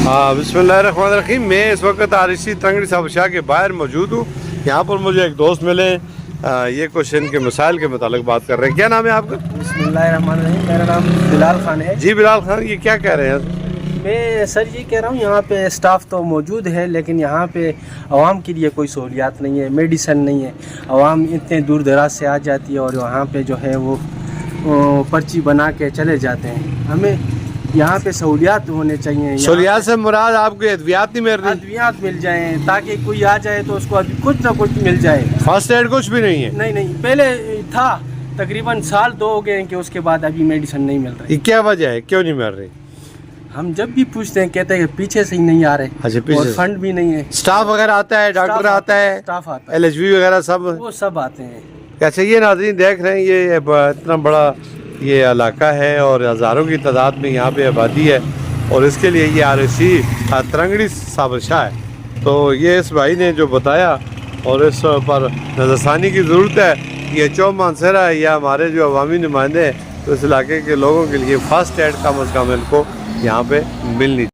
बिस्मिल्लाहिर्रहमानिर्रहीम। मैं इस वक्त आरिसी तंगड़ी साहब शाह के बाहर मौजूद हूँ। यहाँ पर मुझे एक दोस्त मिले, ये कुछ इनके मसाइल के मुतालिक बात कर रहे हैं। क्या नाम है आपका? बिस्मिल्लाहिर्रहमानिर्रहीम। मेरा नाम बिलाल खान है। जी बिलाल खान, ये क्या कह रहे हैं? मैं सर ये कह रहा हूँ, यहाँ पे स्टाफ तो मौजूद है लेकिन यहाँ पे आवाम के लिए कोई सहूलियात नहीं है, मेडिसन नहीं है। आवाम इतने दूर दराज से आ जाती है और यहाँ पे जो है वो पर्ची बना के चले जाते हैं। हमें यहाँ पे सहूलियात होने चाहिए। सहूलियात से मुराद आपको अद्वियात नहीं मिल रही? अद्वियात मिल जाए ताकि कोई आ जाए तो उसको अभी कुछ ना कुछ मिल जाए। फर्स्ट एड कुछ भी नहीं है? नहीं, पहले था, तकरीबन साल 2 हो गए कि उसके बाद अभी मेडिसिन नहीं मिल रही। ये क्या वजह है, क्यों नहीं मिल रही? हम जब भी पूछते हैं कहते हैं कि पीछे से ही नहीं आ रहे। अच्छा, पीछे और फंड भी नहीं है। स्टाफ वगैरह आता है, डॉक्टर आता है, स्टाफ आता है, LHV वगैरह सब? वो सब आते हैं। अच्छा, ये नाज़रीन देख रहे हैं, ये इतना बड़ा ये इलाका है और हज़ारों की तादाद में यहाँ पे आबादी है और इसके लिए ये आरिसी तरंगड़ी साबर शाह है। तो ये इस भाई ने जो बताया और इस पर नज़रसानी की ज़रूरत है। ये चौ मानसरा है या हमारे जो अवामी नुमाइंदे हैं, तो इस इलाके के लोगों के लिए फ़र्स्ट एड कम अज़ कम इनको यहाँ पे मिलनी